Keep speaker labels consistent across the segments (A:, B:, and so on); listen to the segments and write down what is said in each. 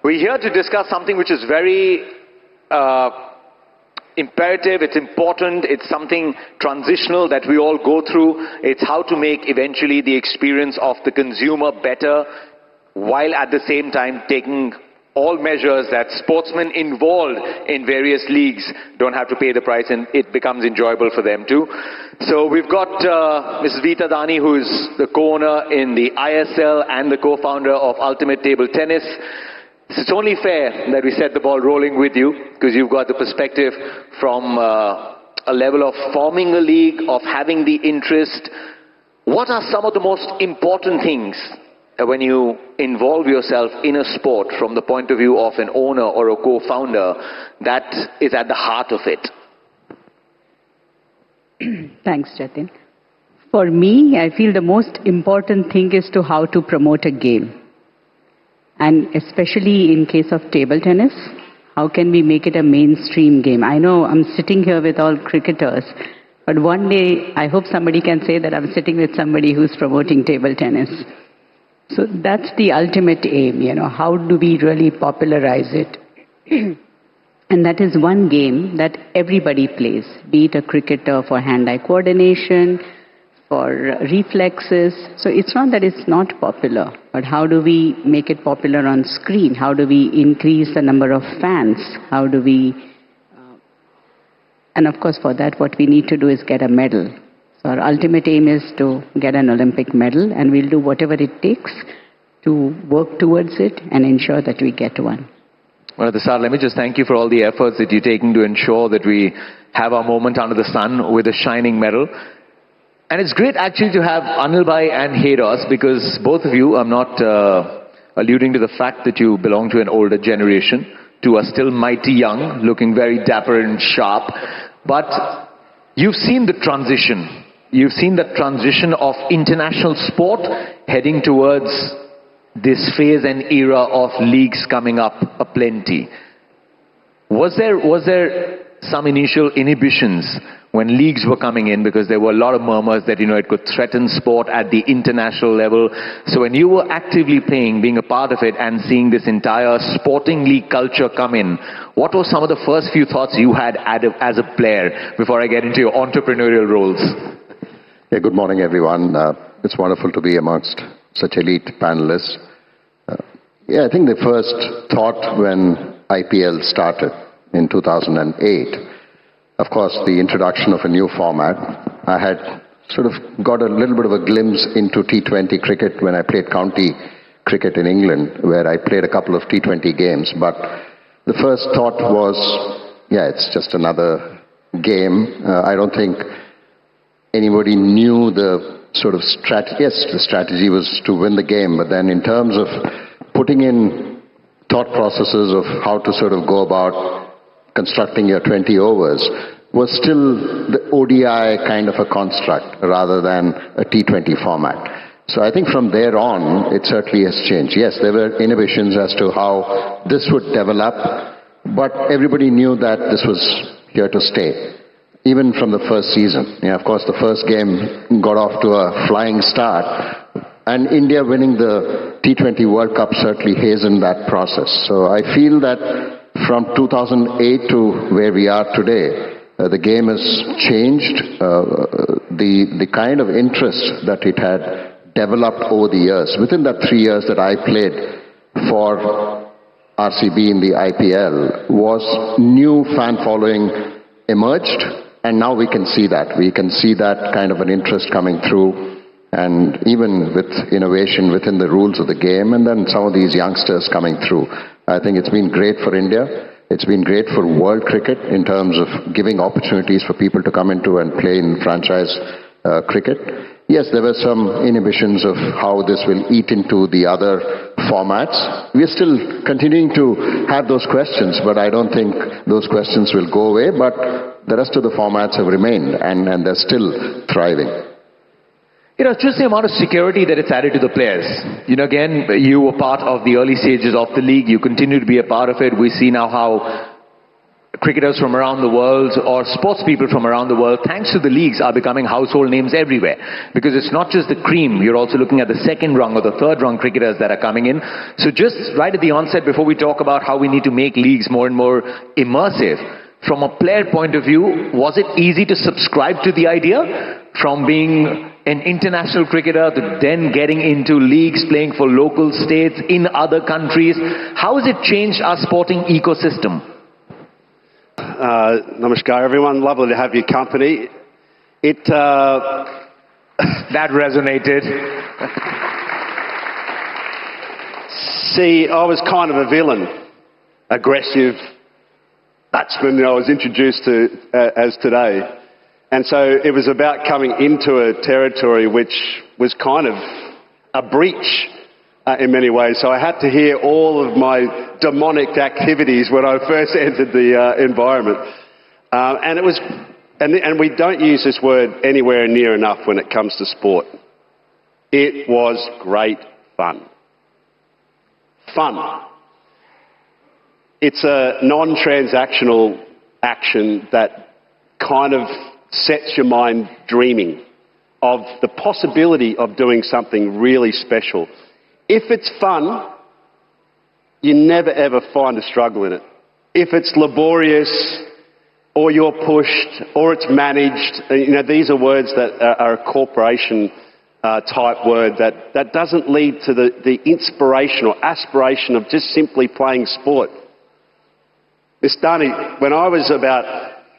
A: We're here to discuss something which is very imperative, it's important, it's something transitional that we all go through. It's how to make eventually the experience of the consumer better, while at the same time taking all measures that sportsmen involved in various leagues don't have to pay the price, and it becomes enjoyable for them too. So we've got Mrs. Veeta Dani, who is the co-owner in the ISL and the co-founder of Ultimate Table Tennis. It's only fair that we set the ball rolling with you, because you've got the perspective from a level of forming a league, of having the interest. What are some of the most important things when you involve yourself in a sport from the point of view of an owner or a co-founder that is at the heart of it?
B: Thanks, Jatin. For me, I feel the most important thing is to how to promote a game. And especially in case of table tennis, how can we make it a mainstream game? I know I'm sitting here with all cricketers, but one day I hope somebody can say that I'm sitting with somebody who's promoting table tennis. So that's the ultimate aim, how do we really popularize it? And that is one game that everybody plays, be it a cricketer for hand-eye coordination, for reflexes. So it's not that it's not popular, but how do we make it popular on screen? How do we increase the number of fans? How do we... and of course for that what we need to do is get a medal. So our ultimate aim is to get an Olympic medal, and we'll do whatever it takes to work towards it and ensure that we get one.
A: Well, Prasar, let me just thank you for all the efforts that you're taking to ensure that we have our moment under the sun with a shining medal. And it's great actually to have Anil Bhai and Heros, because both of you, I'm not alluding to the fact that you belong to an older generation. Two are still mighty young, looking very dapper and sharp. But you've seen the transition. You've seen the transition of international sport heading towards this phase and era of leagues coming up aplenty. Was there some initial inhibitions when leagues were coming in, because there were a lot of murmurs that it could threaten sport at the international level? So when you were actively playing, being a part of it, and seeing this entire sporting league culture come in, what were some of the first few thoughts you had as a player before I get into your entrepreneurial roles?
C: Yeah, good morning, everyone. It's wonderful to be amongst such elite panelists. I think the first thought when IPL started in 2008, of course, the introduction of a new format, I had sort of got a little bit of a glimpse into T20 cricket when I played county cricket in England, where I played a couple of T20 games. But the first thought was, it's just another game. I don't think anybody knew the sort of strategy. Yes, the strategy was to win the game, but then in terms of putting in thought processes of how to sort of go about constructing your 20 overs was still the ODI kind of a construct rather than a T20 format. So I think from there on, it certainly has changed. Yes, there were inhibitions as to how this would develop, but everybody knew that this was here to stay. Even from the first season. Of course, the first game got off to a flying start, and India winning the T20 World Cup certainly hastened that process. So I feel that from 2008 to where we are today, the game has changed. The kind of interest that it had developed over the years, within that 3 years that I played for RCB in the IPL, was new fan following emerged. And now we can see that. We can see that kind of an interest coming through, and even with innovation within the rules of the game, and then some of these youngsters coming through. I think it's been great for India. It's been great for world cricket in terms of giving opportunities for people to come into and play in franchise cricket. Yes, there were some inhibitions of how this will eat into the other formats. We are still continuing to have those questions, but I don't think those questions will go away. But the rest of the formats have remained, and they're still thriving.
A: Just the amount of security that it's added to the players. Again, you were part of the early stages of the league. You continue to be a part of it. We see now how cricketers from around the world or sports people from around the world, thanks to the leagues, are becoming household names everywhere. Because it's not just the cream, you're also looking at the second rung or the third rung cricketers that are coming in. So just right at the onset, before we talk about how we need to make leagues more and more immersive, from a player point of view, was it easy to subscribe to the idea? From being an international cricketer to then getting into leagues, playing for local states in other countries. How has it changed our sporting ecosystem?
D: Namaskar, everyone. Lovely to have your company.
A: That resonated.
D: See, I was kind of a villain, aggressive batsman that I was introduced to as today. And so it was about coming into a territory which was kind of a breach in many ways. So I had to hear all of my demonic activities when I first entered the environment. And we don't use this word anywhere near enough when it comes to sport. It was great fun. Fun. It's a non-transactional action that kind of sets your mind dreaming of the possibility of doing something really special. If it's fun, you never ever find a struggle in it. If it's laborious, or you're pushed, or it's managed, these are words that are a corporation type word that doesn't lead to the inspiration or aspiration of just simply playing sport. Miss Dani, when I was about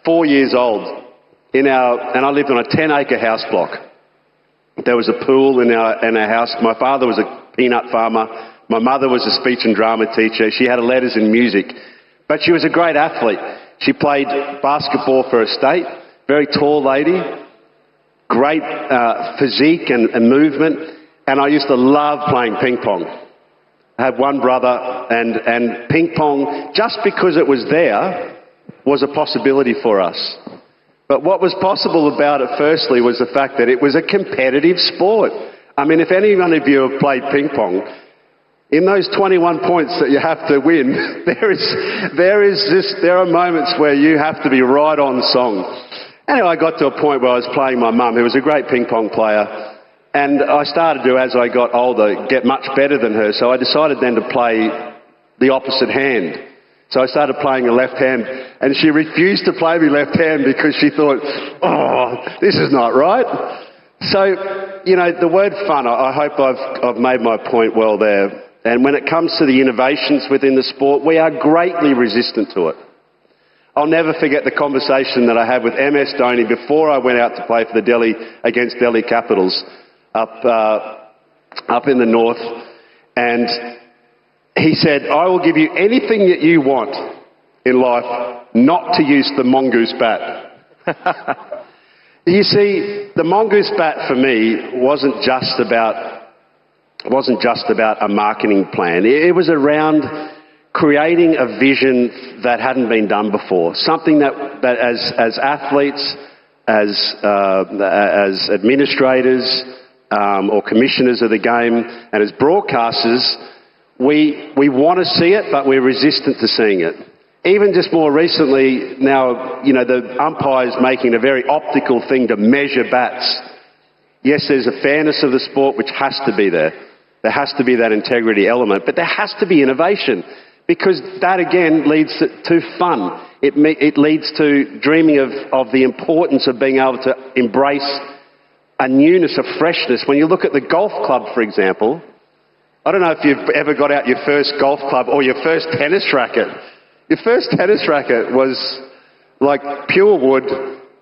D: 4 years old, and I lived on a 10-acre house block. There was a pool in our house. My father was a peanut farmer. My mother was a speech and drama teacher. She had letters in music. But she was a great athlete. She played basketball for her state. Very tall lady. Great physique and movement. And I used to love playing ping pong. I had one brother, and ping pong, just because it was there, was a possibility for us. But what was possible about it, firstly, was the fact that it was a competitive sport. I mean, if any one of you have played ping pong, in those 21 points that you have to win, there are moments where you have to be right on song. Anyway, I got to a point where I was playing my mum, who was a great ping pong player, and I started to, as I got older, get much better than her. So I decided then to play the opposite hand. So I started playing a left hand, and she refused to play me left hand because she thought, oh, this is not right. So, the word fun, I hope I've made my point well there. And when it comes to the innovations within the sport, we are greatly resistant to it. I'll never forget the conversation that I had with MS Dhoni before I went out to play for the against Delhi Capitals up in the north. And he said, I will give you anything that you want in life, not to use the mongoose bat. You see, the mongoose bat for me wasn't just about a marketing plan. It was around creating a vision that hadn't been done before. Something that as athletes, as administrators, or commissioners of the game, and as broadcasters, we want to see it, but we're resistant to seeing it. Even just more recently, now, the umpire's making a very optical thing to measure bats. Yes, there's a fairness of the sport which has to be there. There has to be that integrity element, but there has to be innovation, because that again leads to fun. It leads to dreaming of the importance of being able to embrace a newness, a freshness. When you look at the golf club, for example, I don't know if you've ever got out your first golf club or your first tennis racket. Your first tennis racket was like pure wood.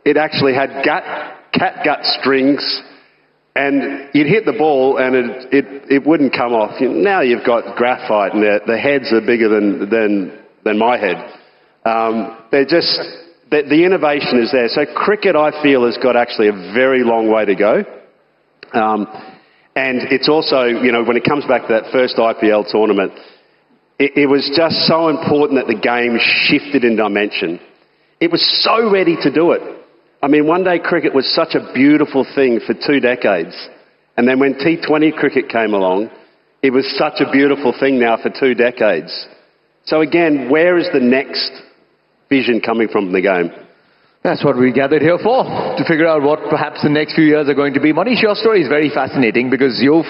D: It actually had catgut strings, and you'd hit the ball and it wouldn't come off. Now you've got graphite, and the heads are bigger than my head. The innovation is there. So cricket, I feel, has got actually a very long way to go. And it's also, when it comes back to that first IPL tournament, it was just so important that the game shifted in dimension. It was so ready to do it. I mean, one day cricket was such a beautiful thing for 2 decades. And then when T20 cricket came along, it was such a beautiful thing now for 2 decades. So again, where is the next vision coming from the game.
A: That's what we gathered here for, to figure out what perhaps the next few years are going to be. Manish, your story is very fascinating because you've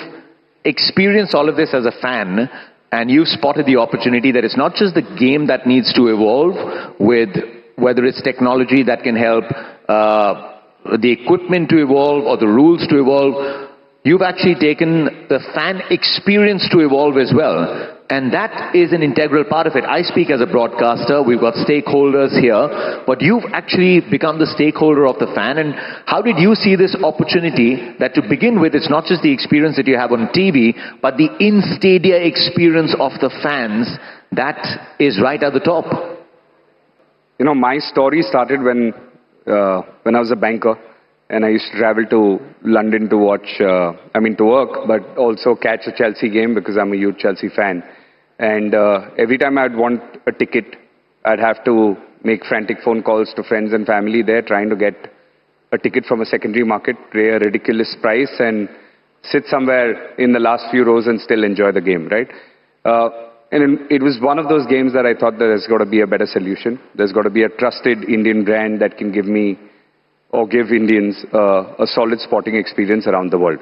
A: experienced all of this as a fan, and you've spotted the opportunity that it's not just the game that needs to evolve with whether it's technology that can help the equipment to evolve or the rules to evolve. You've actually taken the fan experience to evolve as well. And that is an integral part of it. I speak as a broadcaster. We've got stakeholders here. But you've actually become the stakeholder of the fan. And how did you see this opportunity that to begin with, it's not just the experience that you have on TV, but the in-stadia experience of the fans that is right at the top?
E: You know, my story started when I was a banker. And I used to travel to London to watch, to work, but also catch a Chelsea game because I'm a huge Chelsea fan. And every time I'd want a ticket, I'd have to make frantic phone calls to friends and family there, trying to get a ticket from a secondary market, pay a ridiculous price, and sit somewhere in the last few rows and still enjoy the game, right? And it was one of those games that I thought there's got to be a better solution. There's got to be a trusted Indian brand that can give me or give Indians a solid sporting experience around the world.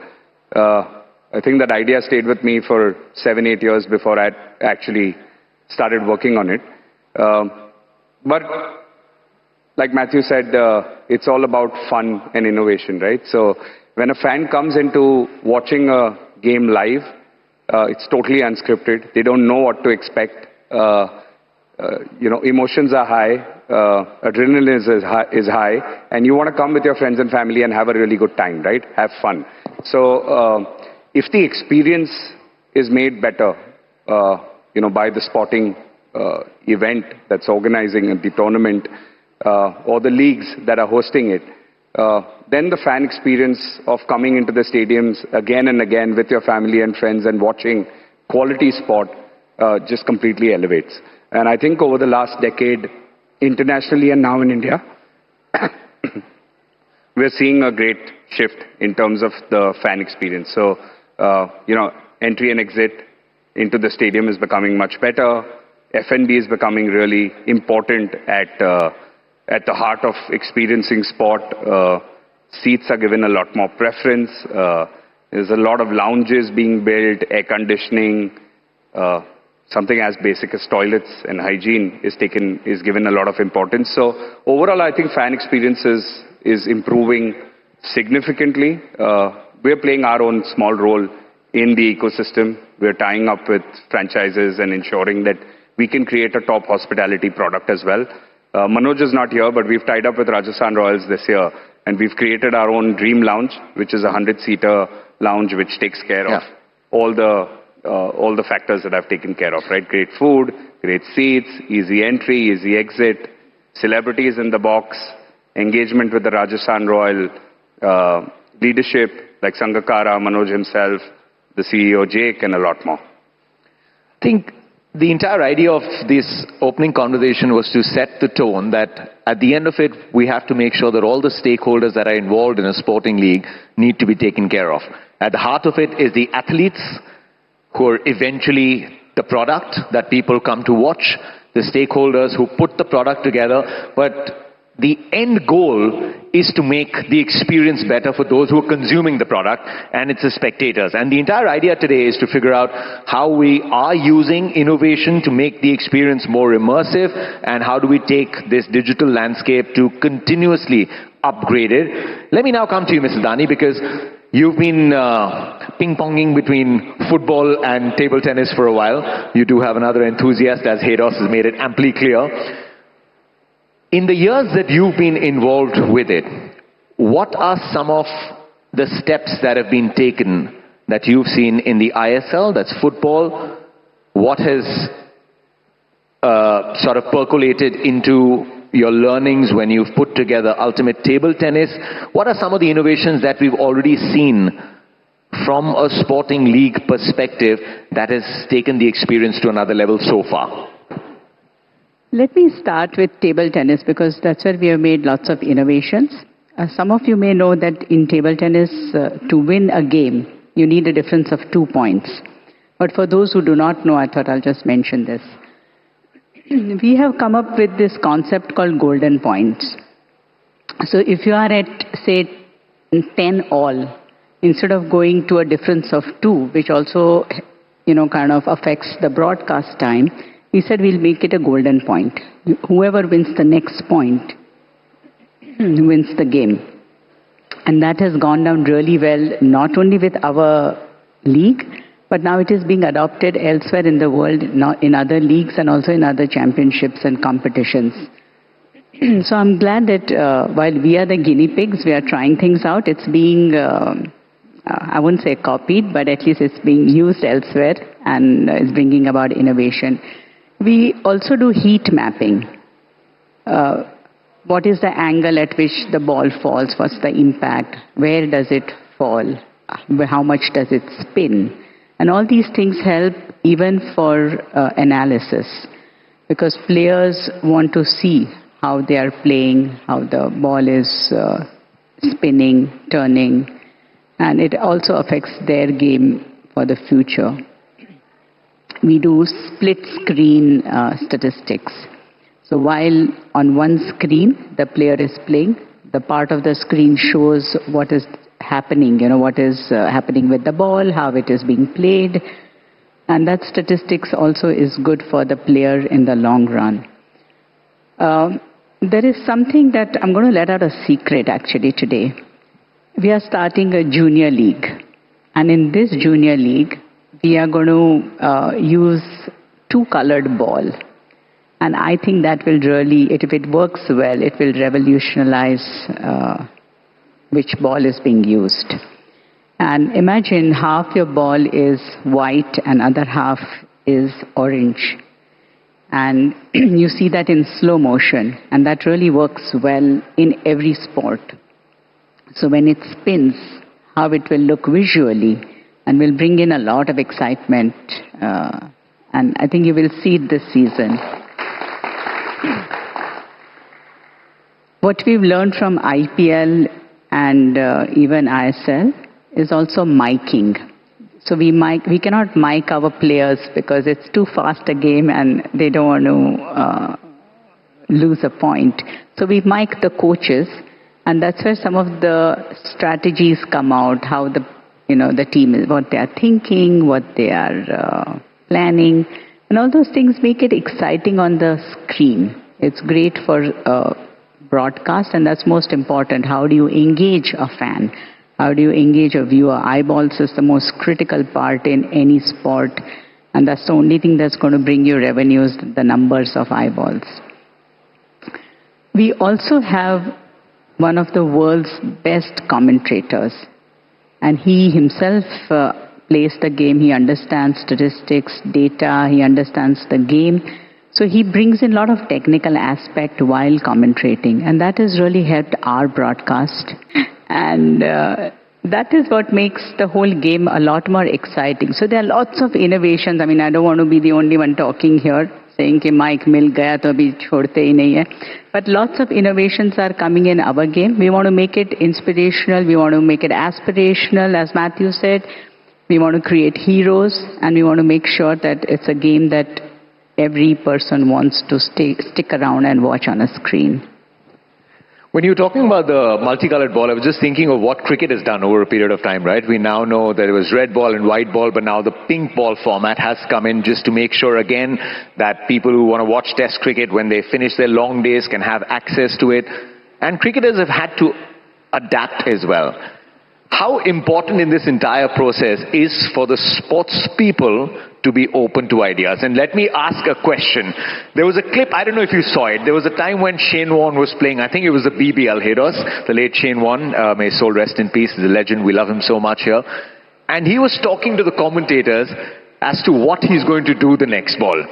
E: I think that idea stayed with me for 7-8 years before I actually started working on it. But like Matthew said, it's all about fun and innovation, right? So when a fan comes into watching a game live, it's totally unscripted. They don't know what to expect. Emotions are high. Adrenaline is high, and you want to come with your friends and family and have a really good time, right? Have fun. So if the experience is made better, by the sporting event that's organizing the tournament or the leagues that are hosting it, then the fan experience of coming into the stadiums again and again with your family and friends and watching quality sport just completely elevates. And I think over the last decade, internationally and now in India, we're seeing a great shift in terms of the fan experience. So, entry and exit into the stadium is becoming much better. F&B is becoming really important at the heart of experiencing sport. Seats are given a lot more preference. There's a lot of lounges being built, air conditioning. Something as basic as toilets and hygiene is given a lot of importance. So overall, I think fan experience is improving significantly. We're playing our own small role in the ecosystem. We're tying up with franchises and ensuring that we can create a top hospitality product as well. Manoj is not here, but we've tied up with Rajasthan Royals this year, and we've created our own Dream Lounge, which is a 100-seater lounge which takes care of all the factors that I've taken care of, right? Great food, great seats, easy entry, easy exit, celebrities in the box, engagement with the Rajasthan Royal leadership like Sangakkara, Manoj himself, the CEO Jake, and a lot more.
A: I think the entire idea of this opening conversation was to set the tone that at the end of it, we have to make sure that all the stakeholders that are involved in a sporting league need to be taken care of. At the heart of it is the athletes, who are eventually the product that people come to watch, the stakeholders who put the product together, but the end goal is to make the experience better for those who are consuming the product, and it's the spectators. And the entire idea today is to figure out how we are using innovation to make the experience more immersive, and how do we take this digital landscape to continuously upgrade it. Let me now come to you, Mrs. Dani, because you've been ping-ponging between football and table tennis for a while. You do have another enthusiast, as Haydos has made it amply clear. In the years that you've been involved with it, what are some of the steps that have been taken that you've seen in the ISL, that's football? What has sort of percolated into your learnings when you've put together ultimate table tennis? What are some of the innovations that we've already seen from a sporting league perspective that has taken the experience to another level so far?
B: Let me start with table tennis because that's where we have made lots of innovations. Some of you may know that in table tennis, to win a game, you need a difference of 2 points. But for those who do not know, I thought I'll just mention this. we have come up with this concept called golden points. So if you are at, say, 10 all, instead of going to a difference of 2, which also, kind of affects the broadcast time, we said we'll make it a golden point. Whoever wins the next point wins the game. And that has gone down really well, not only with our league, but now it is being adopted elsewhere in the world, in other leagues and also in other championships and competitions. So I'm glad that while we are the guinea pigs, we are trying things out. It's being, I wouldn't say copied, but at least it's being used elsewhere and is bringing about innovation. We also do heat mapping. What is the angle at which the ball falls? What's the impact? Where does it fall? How much does it spin? And all these things help even for analysis, because players want to see how they are playing, how the ball is spinning, turning, and it also affects their game for the future. We do split screen statistics. So while on one screen the player is playing, the part of the screen shows what is happening, what is happening with the ball, how it is being played. And that statistics also is good for the player in the long run. There is something that I'm going to let out a secret actually today. We are starting a junior league. And in this junior league, we are going to use 2-colored ball. And I think that will really, if it works well, it will revolutionize which ball is being used. And imagine half your ball is white and other half is orange. And you see that in slow motion, and that really works well in every sport. So when it spins, how it will look visually, and will bring in a lot of excitement. And I think you will see it this season. What we've learned from IPL and even ISL is also miking. So we cannot mic our players because it's too fast a game and they don't want to lose a point. So we mic the coaches, and that's where some of the strategies come out, how the team is, what they are thinking, what they are planning, and all those things make it exciting on the screen. It's great for broadcast, and that's most important. How do you engage a fan? How do you engage a viewer? Eyeballs is the most critical part in any sport, and that's the only thing that's going to bring you revenues, the numbers of eyeballs. We also have one of the world's best commentators, and he himself plays the game. He understands statistics, data, he understands the game. So he brings in a lot of technical aspect while commentating, and that has really helped our broadcast. And that is what makes the whole game a lot more exciting. So there are lots of innovations. I mean, I don't want to be the only one talking here, saying कि mic मिल गया तो अभी छोड़ते ही नहीं है. But lots of innovations are coming in our game. We want to make it inspirational. We want to make it aspirational, as Matthew said. We want to create heroes, and we want to make sure that it's a game that every person wants to stick around and watch on a screen.
A: When you were talking about the multicolored ball, I was just thinking of what cricket has done over a period of time, right? We now know that it was red ball and white ball, but now the pink ball format has come in just to make sure, again, that people who want to watch Test cricket when they finish their long days can have access to it. And cricketers have had to adapt as well. How important in this entire process is for the sports people to be open to ideas? And let me ask a question. There was a clip, I don't know if you saw it, there was a time when Shane Warne was playing, I think it was the BBL Heroes, the late Shane Warne, may his soul rest in peace, he's a legend, we love him so much here. And he was talking to the commentators as to what he's going to do the next ball,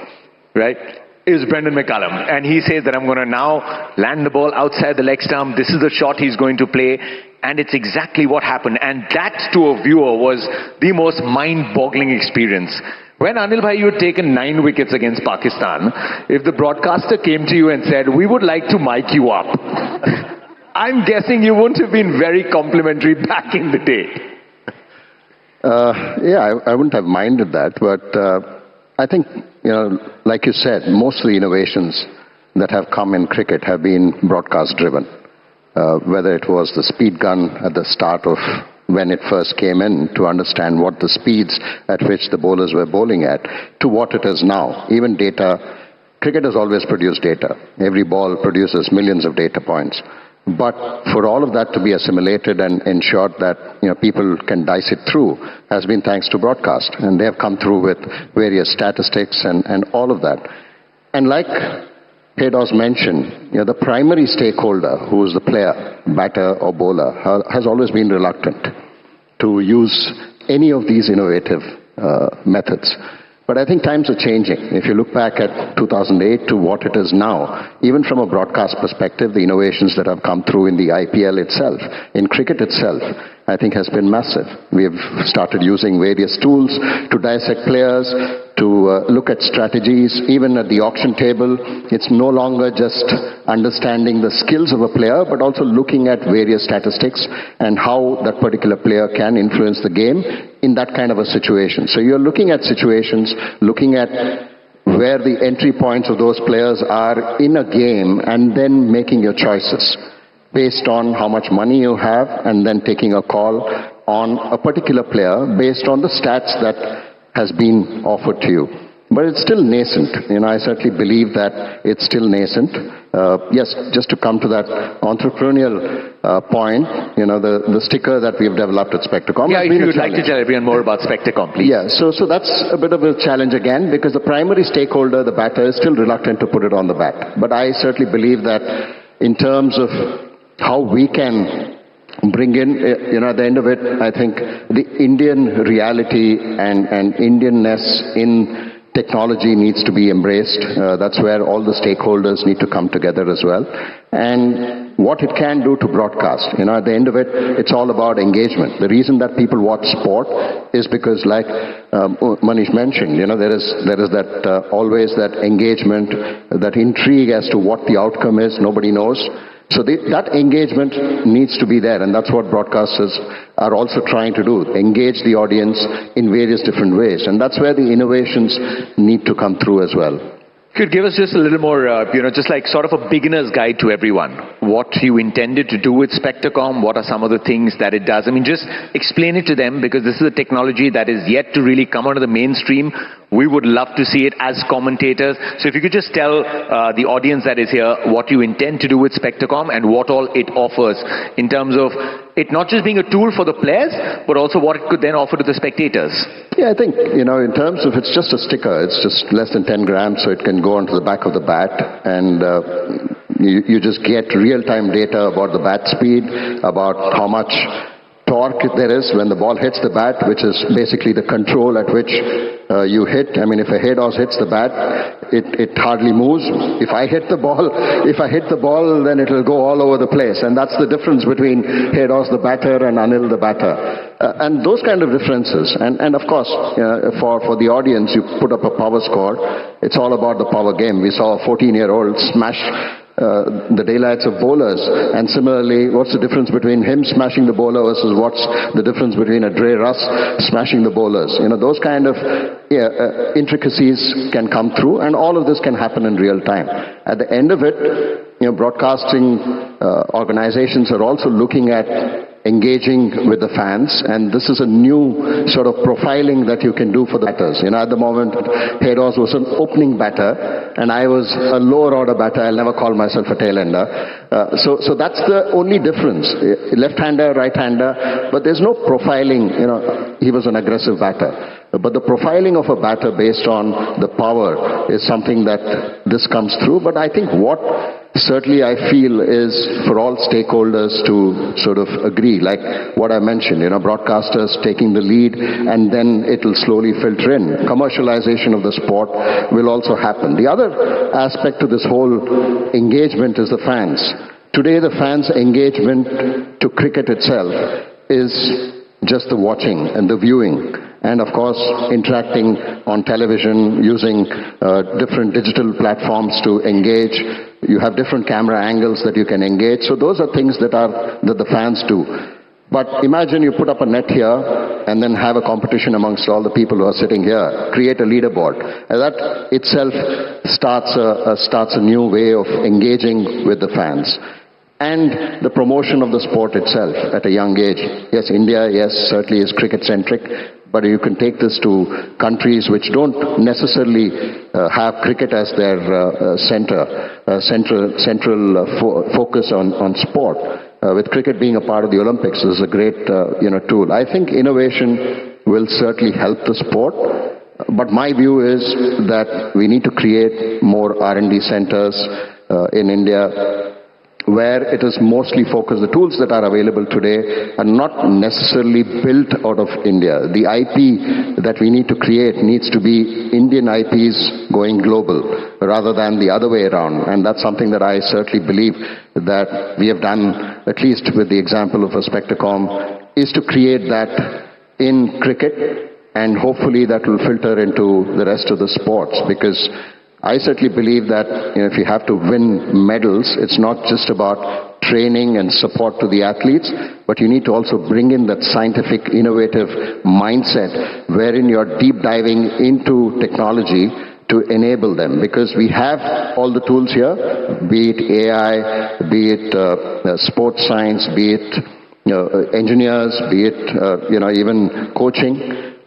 A: right? It was Brendan McCullum, and he says that I'm going to now land the ball outside the leg stump, this is the shot he's going to play. And it's exactly what happened. And that, to a viewer, was the most mind-boggling experience. When Anil Bhai, you had taken 9 wickets against Pakistan, if the broadcaster came to you and said, we would like to mic you up, I'm guessing you wouldn't have been very complimentary back in the day.
C: Yeah, I wouldn't have minded that. But I think, like you said, most of the innovations that have come in cricket have been broadcast driven. Whether it was the speed gun at the start of when it first came in to understand what the speeds at which the bowlers were bowling at, to what it is now. Even data, cricket has always produced data. Every ball produces millions of data points. But for all of that to be assimilated and ensured that people can dice it through has been thanks to broadcast. And they have come through with various statistics and all of that. And like Hedos mentioned, the primary stakeholder, who is the player, batter or bowler, has always been reluctant to use any of these innovative methods. But I think times are changing. If you look back at 2008 to what it is now, even from a broadcast perspective, the innovations that have come through in the IPL itself, in cricket itself, I think has been massive. We have started using various tools to dissect players, to look at strategies. Even at the auction table, it's no longer just understanding the skills of a player, but also looking at various statistics and how that particular player can influence the game in that kind of a situation. So you're looking at situations, looking at where the entry points of those players are in a game, and then making your choices based on how much money you have, and then taking a call on a particular player based on the stats that has been offered to you. But it's still nascent. I certainly believe that it's still nascent. Yes, just to come to that entrepreneurial point, the sticker that we've developed at Spectacom.
A: Yeah, if you would like to tell everyone more about Spectacom, please.
C: Yeah, so that's a bit of a challenge again, because the primary stakeholder, the batter, is still reluctant to put it on the bat. But I certainly believe that in terms of how we can bring in, at the end of it, I think the Indian reality and Indianness in technology needs to be embraced. That's where all the stakeholders need to come together as well. And what it can do to broadcast. At the end of it, it's all about engagement. The reason that people watch sport is because, like Manish mentioned, there is that always that engagement, that intrigue as to what the outcome is. Nobody knows. So that engagement needs to be there, and that's what broadcasters are also trying to do, engage the audience in various different ways. And that's where the innovations need to come through as well.
A: Could give us just a little more, just like sort of a beginner's guide to everyone. What you intended to do with Spectacom, what are some of the things that it does? I mean, just explain it to them, because this is a technology that is yet to really come onto the mainstream. We would love to see it as commentators. So if you could just tell the audience that is here what you intend to do with Spectacom and what all it offers in terms of it not just being a tool for the players, but also what it could then offer to the spectators.
C: Yeah, I think, in terms of it's just a sticker, it's just less than 10 grams, so it can go onto the back of the bat, and you just get real-time data about the bat speed, about how much torque there is when the ball hits the bat, which is basically the control at which you hit. I mean, if a head-horse hits the bat, it hardly moves. If I hit the ball, then it will go all over the place. And that's the difference between head-horse the batter and Anil the batter. And those kind of differences. And of course, for the audience, you put up a power score. It's all about the power game. We saw a 14-year-old smash the daylights of bowlers, and similarly, what's the difference between him smashing the bowler versus what's the difference between a Dre Russ smashing the bowlers? Those kind of intricacies can come through, and all of this can happen in real time. At the end of it, broadcasting organizations are also looking at engaging with the fans, and this is a new sort of profiling that you can do for the batters. At the moment, Hedos was an opening batter, and I was a lower order batter. I'll never call myself a tail-ender. So that's the only difference. Left-hander, right-hander, but there's no profiling. He was an aggressive batter. But the profiling of a batter based on the power is something that this comes through. But I think what certainly I feel is for all stakeholders to sort of agree, like what I mentioned, broadcasters taking the lead, and then it will slowly filter in. Commercialization of the sport will also happen. The other aspect to this whole engagement is the fans. Today, the fans' engagement to cricket itself is just the watching and the viewing. And of course, interacting on television, using different digital platforms to engage. You have different camera angles that you can engage. So those are things that the fans do. But imagine you put up a net here and then have a competition amongst all the people who are sitting here, create a leaderboard. And that itself starts a new way of engaging with the fans. And the promotion of the sport itself at a young age. Yes, India, yes, certainly is cricket-centric, but you can take this to countries which don't necessarily have cricket as their central focus on sport. With cricket being a part of the Olympics, this is a great tool. I think innovation will certainly help the sport, but my view is that we need to create more R&D centers in India, where it is mostly focused. The tools that are available today are not necessarily built out of India. The IP that we need to create needs to be Indian IPs going global rather than the other way around. And that's something that I certainly believe that we have done, at least with the example of a Spectacom, is to create that in cricket, and hopefully that will filter into the rest of the sports, because I certainly believe that if you have to win medals, it's not just about training and support to the athletes, but you need to also bring in that scientific, innovative mindset wherein you're deep diving into technology to enable them. Because we have all the tools here, be it AI, be it sports science, be it engineers, be it even coaching.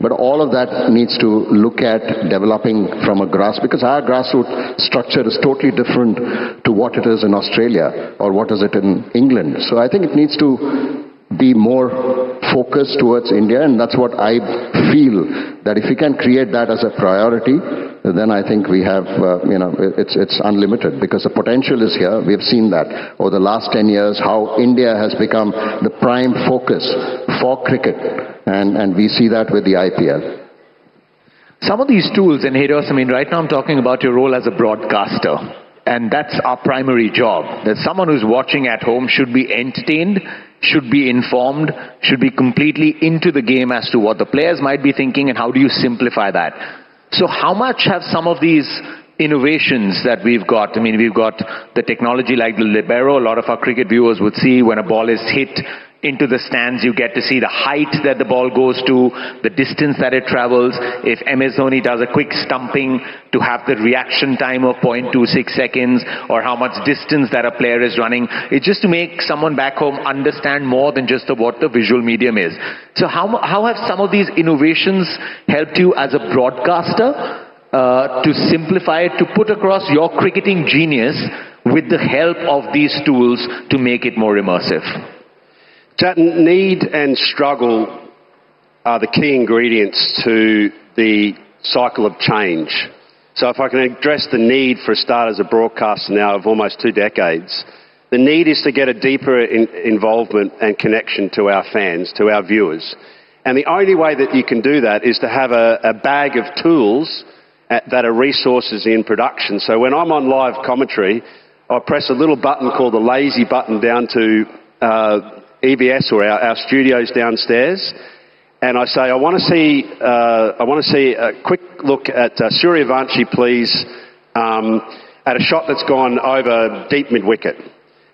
C: But all of that needs to look at developing from a because our grassroots structure is totally different to what it is in Australia or what is it in England. So I think it needs to be more focused towards India, and that's what I feel, that if we can create that as a priority, then I think we have, it's unlimited, because the potential is here. We have seen that over the last 10 years, how India has become the prime focus for cricket, and we see that with the IPL.
A: Some of these tools, and Haidos, right now I'm talking about your role as a broadcaster, and that's our primary job. That someone who's watching at home should be entertained, should be informed, should be completely into the game as to what the players might be thinking and how do you simplify that. So how much have some of these innovations that we've got, we've got the technology like the libero. A lot of our cricket viewers would see when a ball is hit into the stands, you get to see the height that the ball goes to, the distance that it travels. If MS Dhoni does a quick stumping, to have the reaction time of 0.26 seconds, or how much distance that a player is running. It's just to make someone back home understand more than just what the visual medium is. So how have some of these innovations helped you as a broadcaster to simplify it, to put across your cricketing genius with the help of these tools to make it more immersive?
D: Jatin, need and struggle are the key ingredients to the cycle of change. So if I can address the need for a start as a broadcaster now of almost 2 decades, the need is to get a deeper involvement and connection to our fans, to our viewers. And the only way that you can do that is to have a bag of tools that are resources in production. So when I'm on live commentary, I press a little button called the lazy button down to EBS or our studios downstairs, and I say, I want to see a quick look at Suryavanshi, please, at a shot that's gone over deep mid-wicket.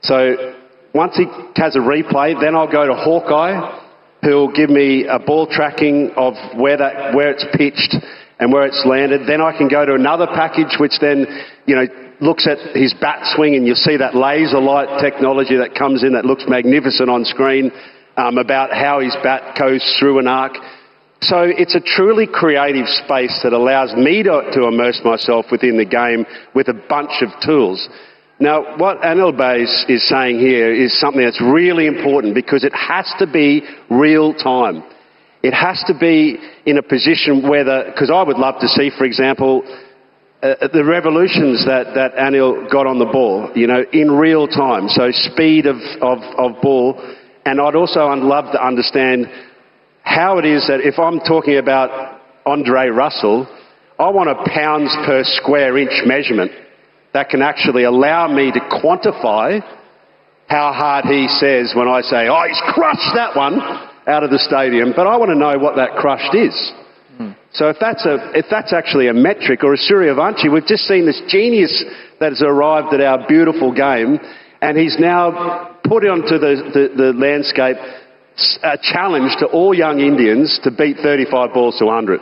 D: So once he has a replay, then I'll go to Hawkeye, who'll give me a ball tracking of where it's pitched and where it's landed. Then I can go to another package, which then, looks at his bat swing, and you'll see that laser light technology that comes in that looks magnificent on screen about how his bat goes through an arc. So it's a truly creative space that allows me to immerse myself within the game with a bunch of tools. Now, what Anil Bhai is saying here is something that's really important, because it has to be real time. It has to be in a position where because I would love to see, for example, the revolutions that Anil got on the ball, in real time. So speed of ball. And I'd also love to understand how it is that if I'm talking about Andre Russell, I want a pounds per square inch measurement that can actually allow me to quantify how hard he says when I say, oh, he's crushed that one out of the stadium. But I want to know what that crushed is. So if that's actually a metric, or a Suryavanshi, we've just seen this genius that has arrived at our beautiful game, and he's now put onto the landscape a challenge to all young Indians to beat 35 balls to 100.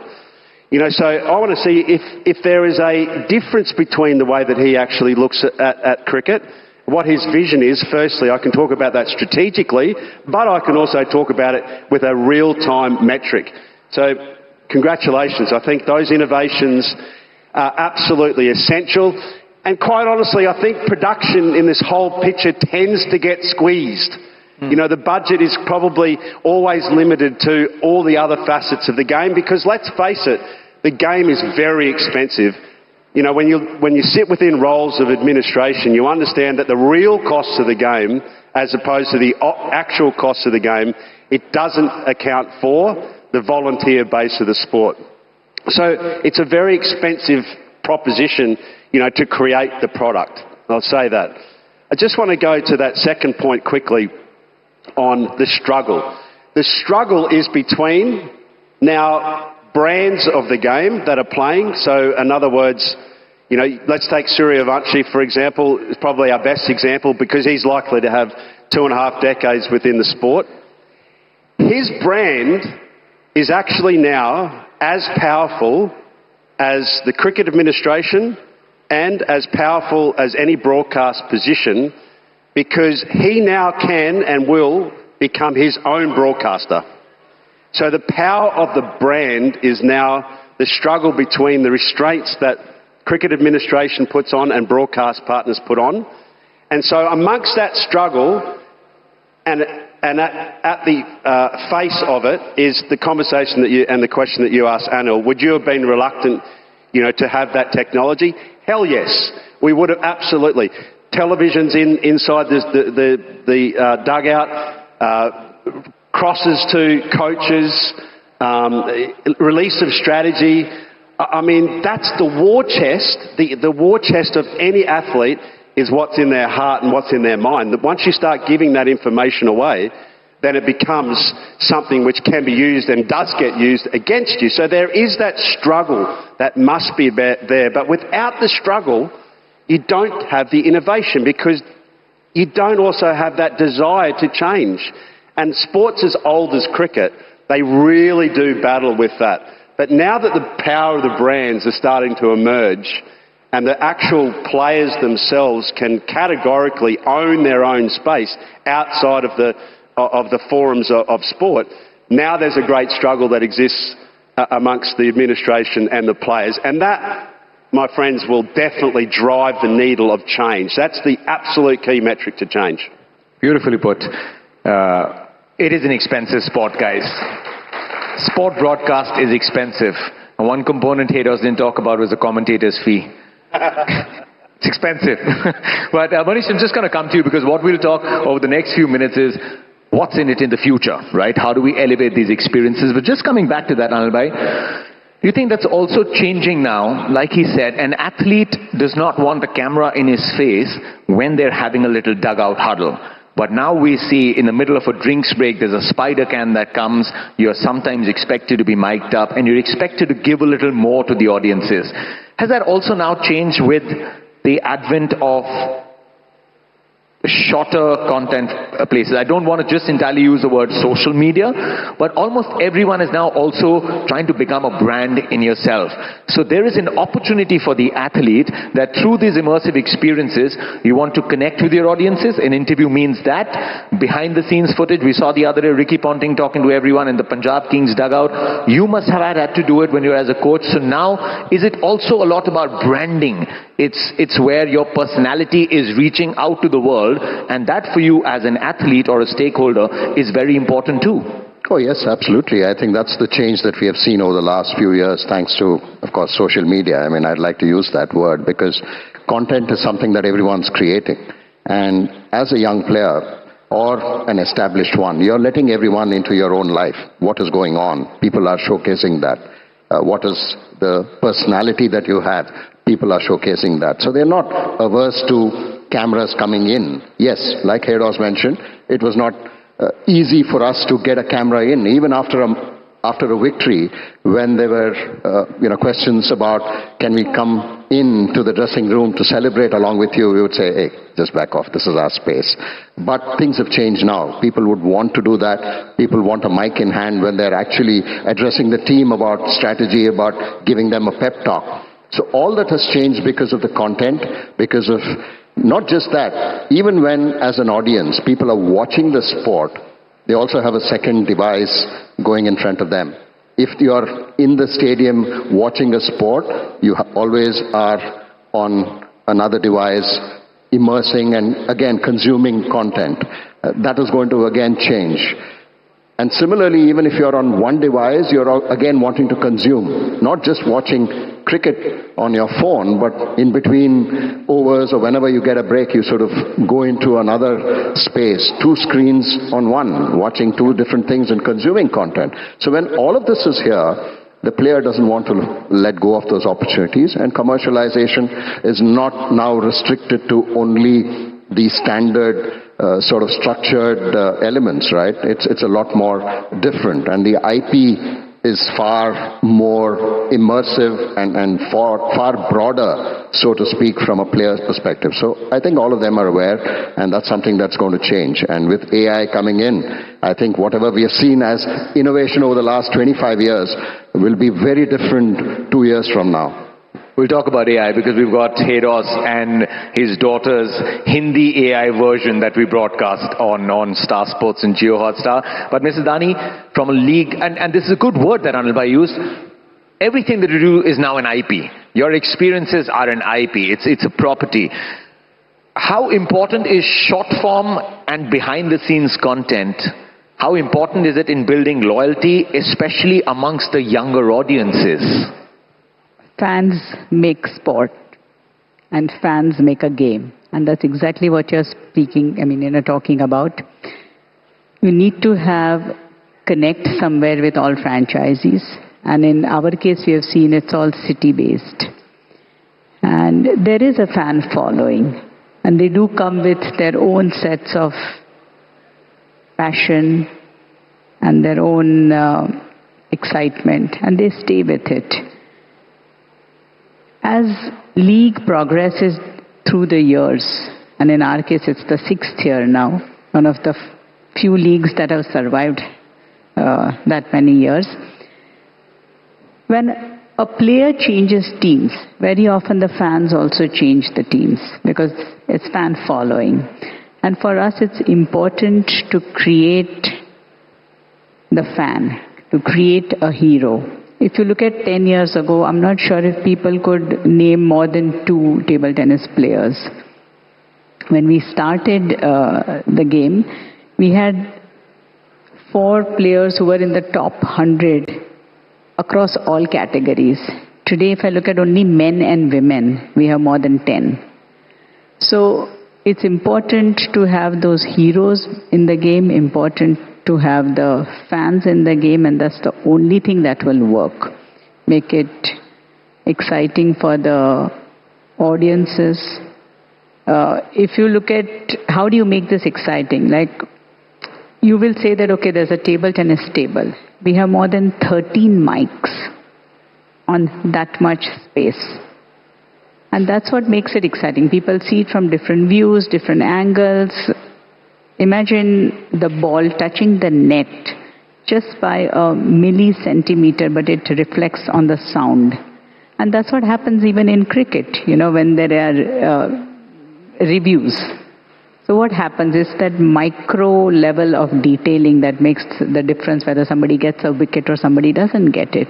D: You know, so I want to see if there is a difference between the way that he actually looks at cricket, what his vision is. Firstly, I can talk about that strategically, but I can also talk about it with a real-time metric. So congratulations. I think those innovations are absolutely essential. And quite honestly, I think production in this whole picture tends to get squeezed. You know, the budget is probably always limited to all the other facets of the game because, let's face it, the game is very expensive. You know, when you sit within roles of administration, you understand that the real costs of the game, as opposed to the actual costs of the game, it doesn't account for the volunteer base of the sport. So it's a very expensive proposition, you know, to create the product. I'll say that. I just want to go to that second point quickly on the struggle. The struggle is between now brands of the game that are playing. So in other words, you know, let's take Suryavanshi, for example. It's probably our best example because he's likely to have 2.5 decades within the sport. His brand is actually now as powerful as the cricket administration and as powerful as any broadcast position because he now can and will become his own broadcaster. So the power of the brand is now the struggle between the restraints that cricket administration puts on and broadcast partners put on. And so amongst that struggle and at the face of it is the conversation that you and the question that you asked, Anil. Would you have been reluctant, you know, to have that technology? Hell yes, we would have, absolutely. Televisions inside the dugout, crosses to coaches, release of strategy. I mean, that's the war chest. The war chest of any athlete is what's in their heart and what's in their mind. That once you start giving that information away, then it becomes something which can be used and does get used against you. So there is that struggle that must be there. But without the struggle, you don't have the innovation because you don't also have that desire to change. And sports as old as cricket, they really do battle with that. But now that the power of the brands are starting to emerge and the actual players themselves can categorically own their own space outside of the forums of sport, now there's a great struggle that exists amongst the administration and the players. And that, my friends, will definitely drive the needle of change. That's the absolute key metric to change.
A: Beautifully put. It is an expensive sport, guys. Sport broadcast is expensive. And one component Haydos didn't talk about was the commentator's fee. It's expensive. But Manish, I'm just going to come to you because what we'll talk over the next few minutes is what's in it in the future, right? How do we elevate these experiences? But just coming back to that, Anilbhai, do you think that's also changing now? Like he said, an athlete does not want a camera in his face when they're having a little dugout huddle. But now we see in the middle of a drinks break, there's a spider can that comes. You're sometimes expected to be mic'd up and you're expected to give a little more to the audiences. Has that also now changed with the advent of shorter content places? I don't want to just entirely use the word social media, but almost everyone is now also trying to become a brand in yourself. So there is an opportunity for the athlete that through these immersive experiences, you want to connect with your audiences. An interview means that. Behind the scenes footage, we saw the other day Ricky Ponting talking to everyone in the Punjab Kings dugout. You must have had to do it when you're as a coach. So now, is it also a lot about branding? It's where your personality is reaching out to the world, and that for you as an athlete or a stakeholder is very important too.
C: Oh yes, absolutely. I think that's the change that we have seen over the last few years thanks to, of course, social media. I mean, I'd like to use that word because content is something that everyone's creating. And as a young player or an established one, you're letting everyone into your own life. What is going on? People are showcasing that. What is the personality that you have? People are showcasing that. So they're not averse to cameras coming in. Yes, like Haydos mentioned, it was not easy for us to get a camera in. Even after after a victory, when there were questions about can we come into the dressing room to celebrate along with you, we would say, hey, just back off, this is our space. But things have changed now. People would want to do that. People want a mic in hand when they're actually addressing the team about strategy, about giving them a pep talk. So all that has changed because of the content, because of not just that, even when as an audience people are watching the sport, they also have a second device going in front of them. If you're in the stadium watching a sport, you always are on another device, immersing and again consuming content. That is going to again change. And similarly, even if you're on one device, you're again wanting to consume, not just watching cricket on your phone, but in between overs or whenever you get a break, you sort of go into another space, two screens on one, watching two different things and consuming content. So when all of this is here, the player doesn't want to let go of those opportunities, and commercialization is not now restricted to only the standard sort of structured elements, right? It's a lot more different, and the IP is far more immersive and far broader, so to speak, from a player's perspective. So I think all of them are aware, and that's something that's going to change. And with AI coming in, I think whatever we have seen as innovation over the last 25 years will be very different 2 years from now.
A: We'll talk about AI because we've got Heros and his daughter's Hindi AI version that we broadcast on Star Sports and Jio Hotstar. But Mrs. Dani, from a league, and this is a good word that Anilbhai used, everything that you do is now an IP. Your experiences are an IP. It's a property. How important is short form and behind the scenes content? How important is it in building loyalty, especially amongst the younger audiences?
B: Fans make sport and fans make a game. And that's exactly what you're talking about. You need to connect somewhere with all franchisees. And in our case, we have seen it's all city-based. And there is a fan following. And they do come with their own sets of passion and their own excitement. And they stay with it. As league progresses through the years, and in our case it's the 6th year now, one of the few leagues that have survived that many years, when a player changes teams, very often the fans also change the teams because it's fan following. And for us it's important to create the fan, to create a hero. If you look at 10 years ago, I'm not sure if people could name more than 2 table tennis players. When we started the game, we had 4 players who were in the top 100 across all categories. Today, if I look at only men and women, we have more than 10. So it's important to have those heroes in the game, important to have the fans in the game, and that's the only thing that will work. Make it exciting for the audiences. If you look at how do you make this exciting, like you will say that, okay, there's a table tennis table. We have more than 13 mics on that much space. And that's what makes it exciting. People see it from different views, different angles. Imagine the ball touching the net just by a millicentimeter, but it reflects on the sound. And that's what happens even in cricket, when there are reviews. So what happens is that micro level of detailing that makes the difference whether somebody gets a wicket or somebody doesn't get it.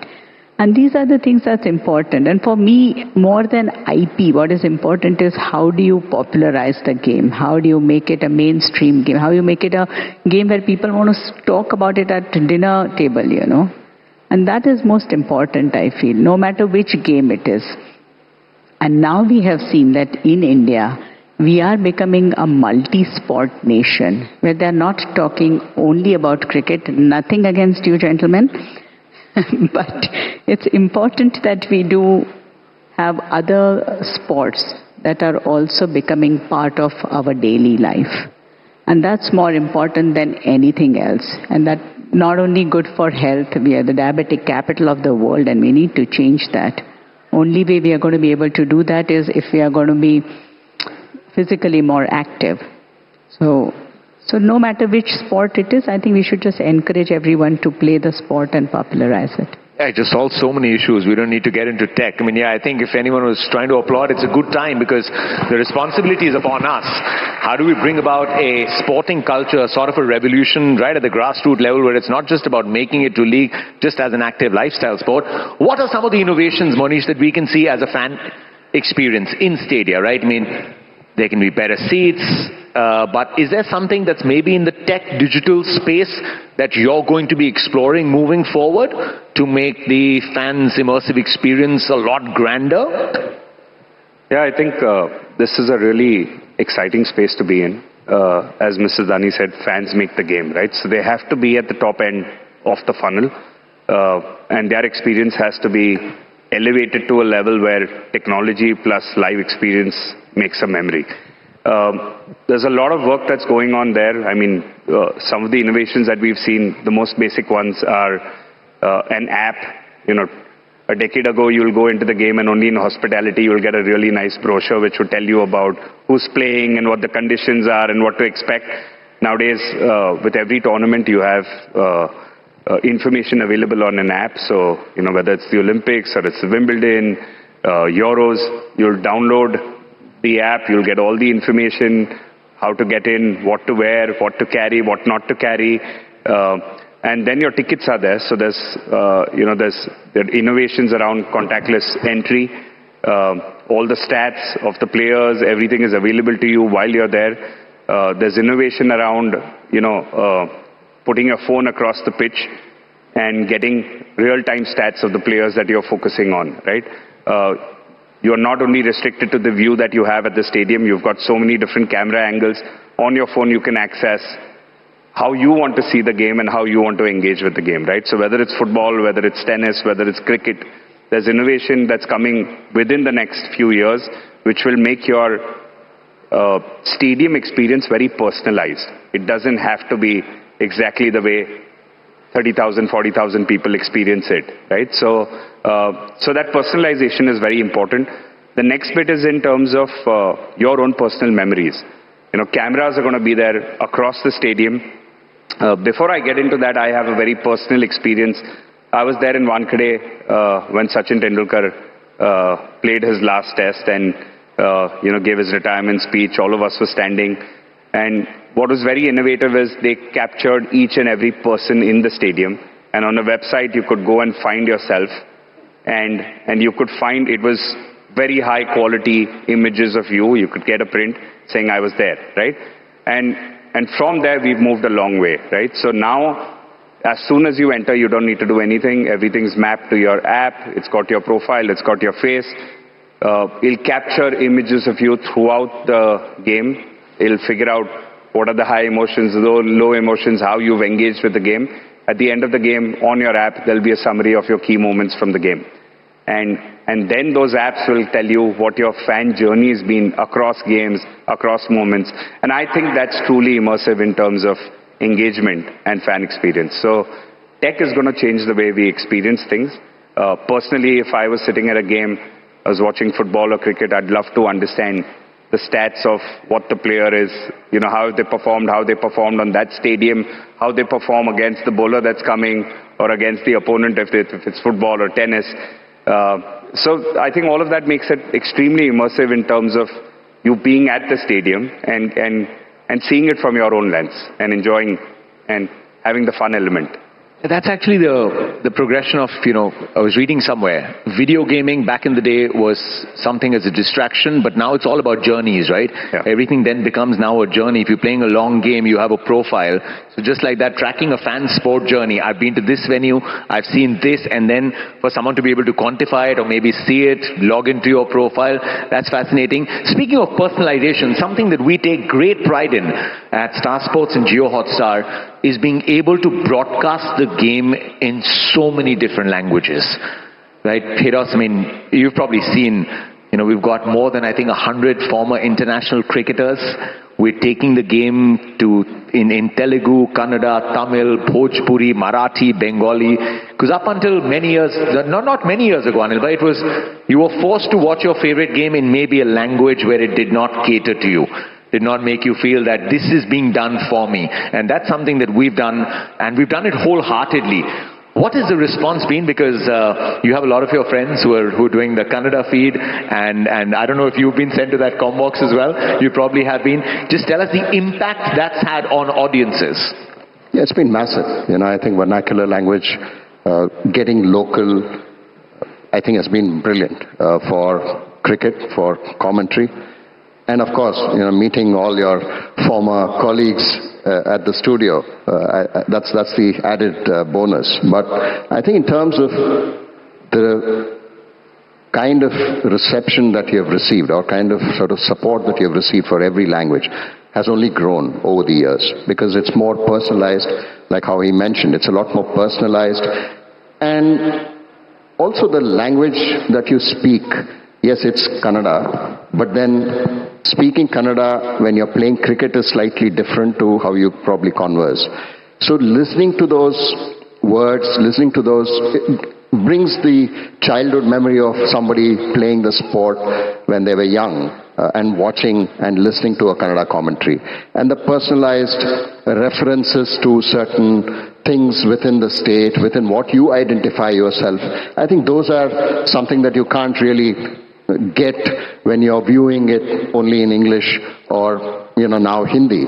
B: And these are the things that's important. And for me, more than IP, what is important is how do you popularize the game? How do you make it a mainstream game? How do you make it a game where people want to talk about it at dinner table, And that is most important, I feel, no matter which game it is. And now we have seen that in India, we are becoming a multi-sport nation, where they're not talking only about cricket. Nothing against you, gentlemen. But it's important that we do have other sports that are also becoming part of our daily life. And that's more important than anything else. And that not only good for health, we are the diabetic capital of the world and we need to change that. Only way we are going to be able to do that is if we are going to be physically more active. So no matter which sport it is, I think we should just encourage everyone to play the sport and popularize it.
A: Yeah, it just solves so many issues. We don't need to get into tech. I mean, yeah, I think if anyone was trying to applaud, it's a good time because the responsibility is upon us. How do we bring about a sporting culture, sort of a revolution right at the grassroots level where it's not just about making it to league just as an active lifestyle sport? What are some of the innovations, Monish, that we can see as a fan experience in stadia, right? I mean, there can be better seats, but is there something that's maybe in the tech digital space that you're going to be exploring moving forward to make the fans' immersive experience a lot grander?
E: Yeah, I think this is a really exciting space to be in. As Mrs. Dani said, fans make the game, right? So they have to be at the top end of the funnel, and their experience has to be elevated to a level where technology plus live experience makes a memory. There's a lot of work that's going on there. I mean, some of the innovations that we've seen, the most basic ones are an app. You know, a decade ago, you'll go into the game and only in hospitality you'll get a really nice brochure which will tell you about who's playing and what the conditions are and what to expect. Nowadays, with every tournament, you have information available on an app. So, you know, whether it's the Olympics or it's the Wimbledon, Euros, you'll download the app, you'll get all the information, how to get in, what to wear, what to carry, what not to carry. And then your tickets are there. So there's, there are innovations around contactless entry. All the stats of the players, everything is available to you while you're there. There's innovation around, putting your phone across the pitch and getting real-time stats of the players that you're focusing on, right? You're not only restricted to the view that you have at the stadium, you've got so many different camera angles. On your phone, you can access how you want to see the game and how you want to engage with the game, right? So whether it's football, whether it's tennis, whether it's cricket, there's innovation that's coming within the next few years, which will make your stadium experience very personalized. It doesn't have to be exactly the way 30,000, 40,000 people experience it, right? So that personalization is very important. The next bit is in terms of your own personal memories. You know, cameras are going to be there across the stadium. Before I get into that, I have a very personal experience. I was there in Wankhede when Sachin Tendulkar played his last test and gave his retirement speech. All of us were standing. And what was very innovative is they captured each and every person in the stadium. And on a website, you could go and find yourself. And you could find it was very high quality images of you. You could get a print saying I was there, right? And from there, we've moved a long way, right? So now, as soon as you enter, you don't need to do anything. Everything's mapped to your app. It's got your profile. It's got your face. It'll capture images of you throughout the game. It'll figure out what are the high emotions, low emotions, how you've engaged with the game. At the end of the game, on your app, there'll be a summary of your key moments from the game. And then those apps will tell you what your fan journey has been across games, across moments. And I think that's truly immersive in terms of engagement and fan experience. So tech is going to change the way we experience things. Personally, if I was sitting at a game, I was watching football or cricket, I'd love to understand the stats of what the player is, how they performed on that stadium, how they perform against the bowler that's coming or against the opponent if it's football or tennis. So I think all of that makes it extremely immersive in terms of you being at the stadium and seeing it from your own lens and enjoying and having the fun element.
A: That's actually the progression of, I was reading somewhere, video gaming back in the day was something as a distraction, but now it's all about journeys, right?
E: Yeah.
A: Everything then becomes now a journey. If you're playing a long game, you have a profile. So just like that, tracking a fan sport journey, I've been to this venue, I've seen this, and then for someone to be able to quantify it or maybe see it, log into your profile, that's fascinating. Speaking of personalization, something that we take great pride in at Star Sports and Jio Hotstar is being able to broadcast the game in so many different languages, right? Heros, I mean, you've probably seen, We've got more than, I think, 100 former international cricketers. We're taking the game in Telugu, Kannada, Tamil, Bhojpuri, Marathi, Bengali. Because up until many years, not many years ago, Anil, but you were forced to watch your favorite game in maybe a language where it did not cater to you. Did not make you feel that this is being done for me. And that's something that we've done, and we've done it wholeheartedly. What has the response been? Because you have a lot of your friends who are doing the Kannada feed, and I don't know if you've been sent to that Combox as well. You probably have been. Just tell us the impact that's had on audiences.
C: Yeah, it's been massive. I think vernacular language, getting local, I think has been brilliant for cricket, for commentary. And of course, meeting all your former colleagues at the studio, that's the added bonus. But I think in terms of the kind of reception that you have received, or kind of sort of support that you have received for every language, has only grown over the years, because it's more personalized, like how he mentioned. It's a lot more personalized. And also the language that you speak, yes, it's Kannada, but then speaking Kannada when you're playing cricket is slightly different to how you probably converse. So listening to those words, it brings the childhood memory of somebody playing the sport when they were young and watching and listening to a Kannada commentary. And the personalized references to certain things within the state, within what you identify yourself, I think those are something that you can't really get when you're viewing it only in English or, now Hindi.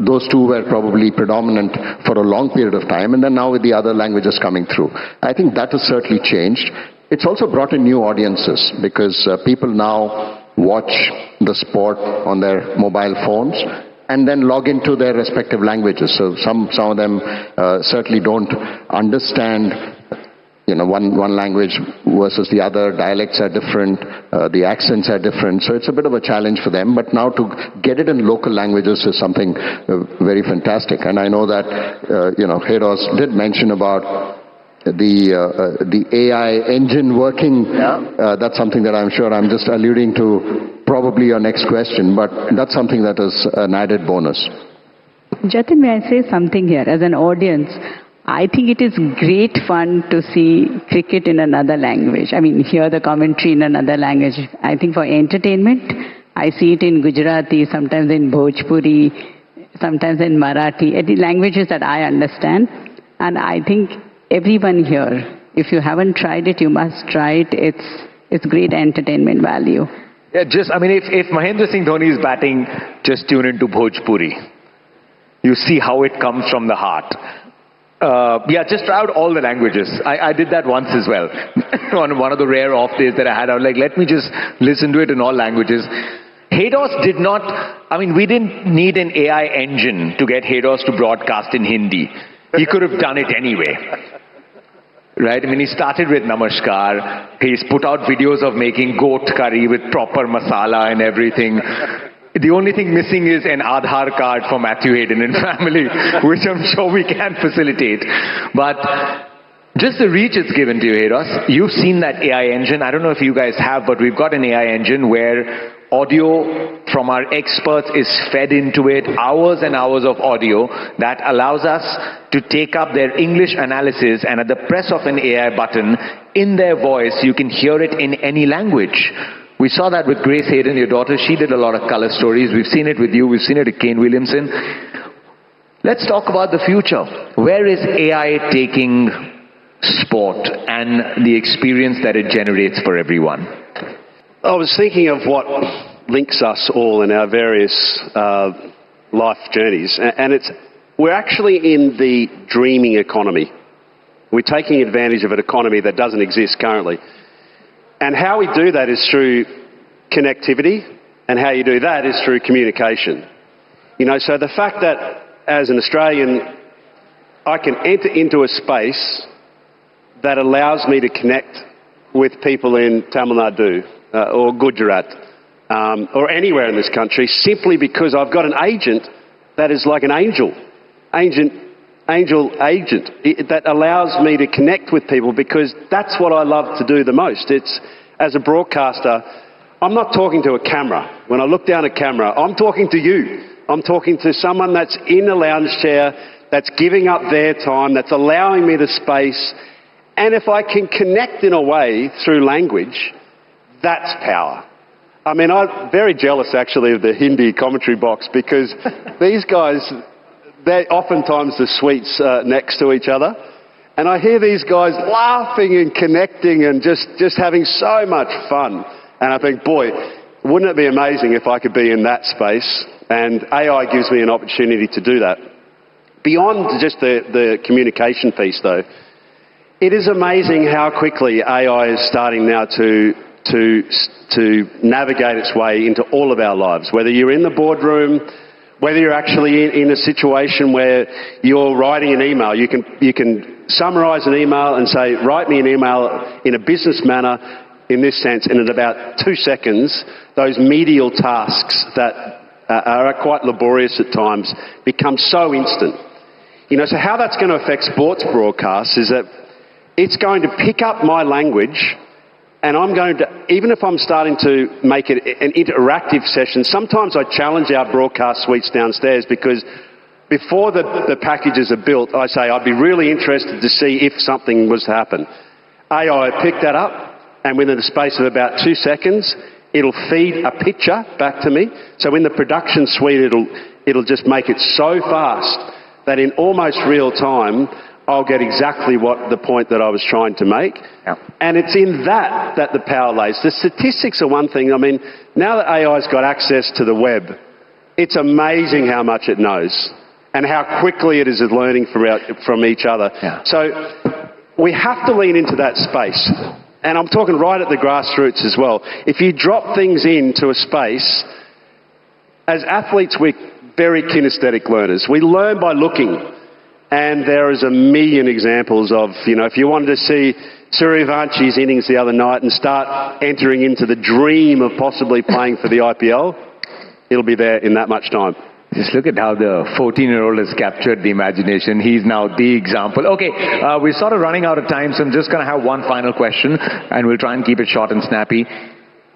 C: Those two were probably predominant for a long period of time, and then now with the other languages coming through. I think that has certainly changed. It's also brought in new audiences, because people now watch the sport on their mobile phones and then log into their respective languages. So some of them certainly don't understand one language versus the other. Dialects are different, the accents are different, so it's a bit of a challenge for them. But now to get it in local languages is something very fantastic. And I know that Heros did mention about the AI engine working. Yeah. That's something that I'm sure I'm just alluding to probably your next question, but that's something that is an added bonus.
B: Jatin, may I say something here? As an audience, I think it is great fun to see cricket in another language. I mean, hear the commentary in another language. I think for entertainment, I see it in Gujarati, sometimes in Bhojpuri, sometimes in Marathi, the languages that I understand. And I think everyone here, if you haven't tried it, you must try it. It's great entertainment value.
A: Yeah, if Mahendra Singh Dhoni is batting, just tune into Bhojpuri. You see how it comes from the heart. Just try out all the languages. I did that once as well. On one of the rare off days that I had, I was like, let me just listen to it in all languages. Hedos did not, we didn't need an AI engine to get Hedos to broadcast in Hindi. He could have done it anyway. Right? He started with Namaskar. He's put out videos of making goat curry with proper masala and everything. The only thing missing is an Aadhaar card for Matthew Hayden and family, which I'm sure we can facilitate. But just the reach it's given to you, Heros. You've seen that AI engine. I don't know if you guys have, but we've got an AI engine where audio from our experts is fed into it, hours and hours of audio that allows us to take up their English analysis, and at the press of an AI button, in their voice, you can hear it in any language. We saw that with Grace Hayden, your daughter. She did a lot of color stories. We've seen it with you. We've seen it with Kane Williamson. Let's talk about the future. Where is AI taking sport and the experience that it generates for everyone?
D: I was thinking of what links us all in our various life journeys. And we're actually in the dreaming economy. We're taking advantage of an economy that doesn't exist currently. And how we do that is through connectivity, and how you do that is through communication. So the fact that as an Australian, I can enter into a space that allows me to connect with people in Tamil Nadu or Gujarat or anywhere in this country, simply because I've got an agent that is like an angel agent that allows me to connect with people, because that's what I love to do the most. It's, as a broadcaster, I'm not talking to a camera. When I look down a camera, I'm talking to you. I'm talking to someone that's in a lounge chair, that's giving up their time, that's allowing me the space. And if I can connect in a way through language, that's power. I mean, I'm very jealous actually of the Hindi commentary box, because these guys, they're oftentimes the suites next to each other. And I hear these guys laughing and connecting and just having so much fun. And I think, boy, wouldn't it be amazing if I could be in that space? And AI gives me an opportunity to do that. Beyond just the communication piece, though, it is amazing how quickly AI is starting now to navigate its way into all of our lives. Whether you're in the boardroom, whether you're actually in a situation where you're writing an email, you can summarise an email and say, write me an email in a business manner, in this sense, and in about 2 seconds, those medial tasks that are quite laborious at times become so instant. You know, so how that's going to affect sports broadcasts is that it's going to pick up my language, and I'm going to, even if I'm starting to make it an interactive session, sometimes I challenge our broadcast suites downstairs, because before the packages are built, I say, I'd be really interested to see if something was to happen. AI pick that up, and within the space of about 2 seconds, it'll feed a picture back to me. So in the production suite, it'll just make it so fast that in almost real time, I'll get exactly what the point that I was trying to make. Yeah. And it's in that the power lays. The statistics are one thing. I mean, now that AI's got access to the web, it's amazing how much it knows and how quickly it is learning from each other. Yeah. So we have to lean into that space. And I'm talking right at the grassroots as well. If you drop things into a space, as athletes, we're very kinesthetic learners. We learn by looking. And there is a million examples of, you know, if you wanted to see Suryavanchi's innings the other night and start entering into the dream of possibly playing for the IPL, it'll be there in that much time.
A: Just look at how the 14-year-old has captured the imagination. He's now the example. Okay, we're sort of running out of time, so I'm just going to have one final question, and we'll try and keep it short and snappy.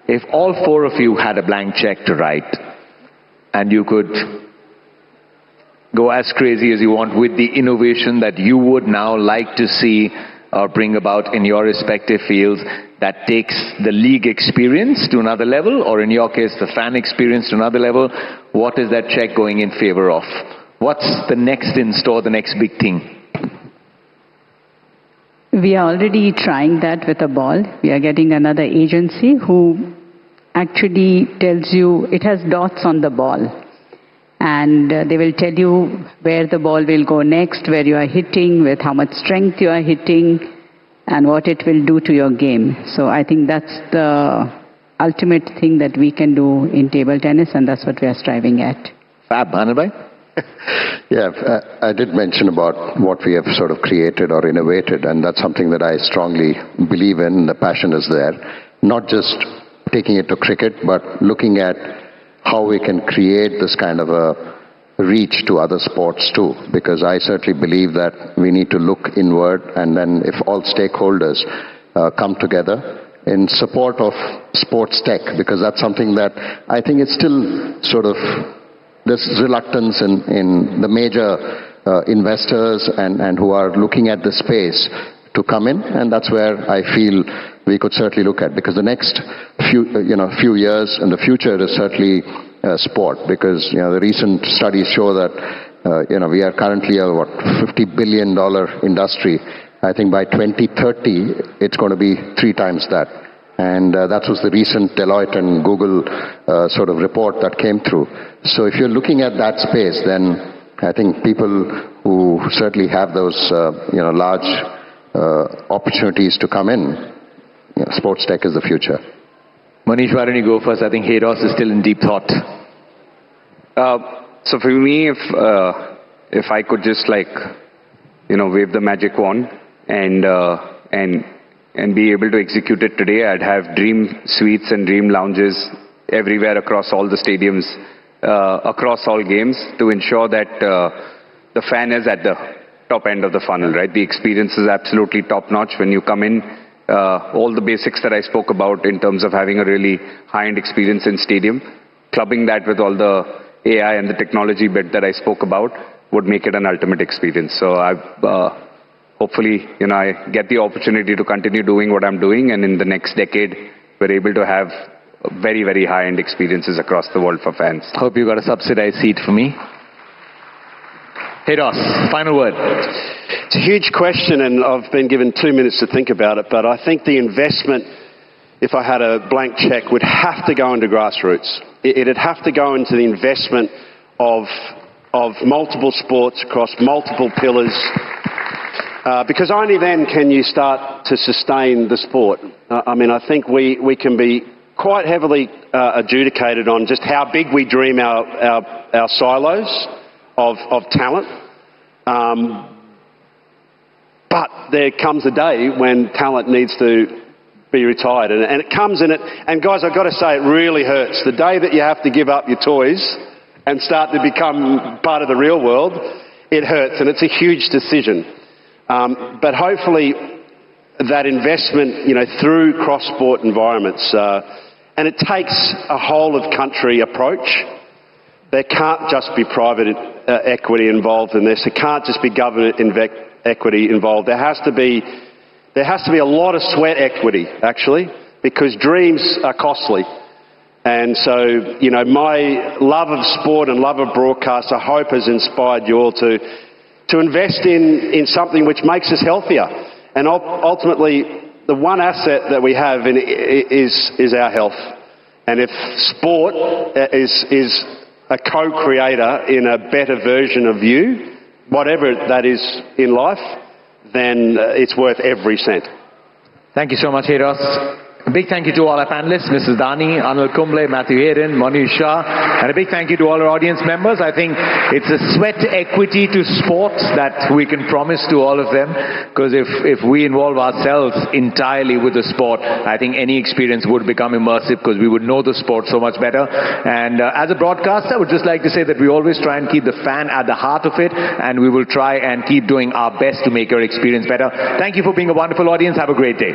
A: If all four of you had a blank check to write, and you could go as crazy as you want with the innovation that you would now like to see or bring about in your respective fields that takes the league experience to another level, or in your case, the fan experience to another level, what is that check going in favor of? What's the next in store, the next big thing?
B: We are already trying that with a ball. We are getting another agency who actually tells you, it has dots on the ball. And they will tell you where the ball will go next, where you are hitting, with how much strength you are hitting, and what it will do to your game. So I think that's the ultimate thing that we can do in table tennis, and that's what we are striving at.
A: Fab. Anilbhai?
C: Yeah, I did mention about what we have sort of created or innovated, and that's something that I strongly believe in. The passion is there. Not just taking it to cricket, but looking at how we can create this kind of a reach to other sports too, because I certainly believe that we need to look inward, and then if all stakeholders come together in support of sports tech, because that's something that I think it's still sort of, there's reluctance in the major investors and who are looking at the space to come in, and that's where I feel we could certainly look at, because the next few years and the future is certainly sport, because the recent studies show that we are currently a $50 billion industry. I think by 2030 it's going to be 3 times that, and that was the recent Deloitte and Google sort of report that came through. So if you're looking at that space, then I think people who certainly have those large opportunities to come in, sports tech is the future.
A: Manish, why don't you go first? I think Haydos is still in deep thought.
E: So for me, if I could just wave the magic wand and be able to execute it today, I'd have dream suites and dream lounges everywhere across all the stadiums, across all games, to ensure that the fan is at the top end of the funnel, right? The experience is absolutely top notch when you come in. all the basics that I spoke about in terms of having a really high-end experience in stadium, clubbing that with all the AI and the technology bit that I spoke about would make it an ultimate experience. So hopefully, I get the opportunity to continue doing what I'm doing, and in the next decade, we're able to have very, very high-end experiences across the world for fans.
A: Hope you got a subsidized seat for me. Hey Ross, final word.
D: It's a huge question, and I've been given 2 minutes to think about it, but I think the investment, if I had a blank check, would have to go into grassroots. It'd have to go into the investment of multiple sports across multiple pillars, because only then can you start to sustain the sport. I mean, I think we can be quite heavily adjudicated on just how big we dream our silos of talent. But there comes a day when talent needs to be retired, and it comes in it. And guys, I've got to say, it really hurts. The day that you have to give up your toys and start to become part of the real world, it hurts, and it's a huge decision. But hopefully that investment, through cross-sport environments, and it takes a whole-of-country approach. There can't just be private equity involved in this. There can't just be government equity involved. There has to be a lot of sweat equity, actually, because dreams are costly. And so, my love of sport and love of broadcast, I hope, has inspired you all to invest in something which makes us healthier. And ultimately, the one asset that we have is our health. And if sport is a co-creator in a better version of you, whatever that is in life, then it's worth every cent.
A: Thank you so much, Hey Ross. A big thank you to all our panelists, Mrs. Dani, Anil Kumble, Matthew Hayden, Manish Shah, and a big thank you to all our audience members. I think it's a sweat equity to sports that we can promise to all of them, because if we involve ourselves entirely with the sport, I think any experience would become immersive, because we would know the sport so much better. And as a broadcaster, I would just like to say that we always try and keep the fan at the heart of it, and we will try and keep doing our best to make your experience better. Thank you for being a wonderful audience. Have a great day.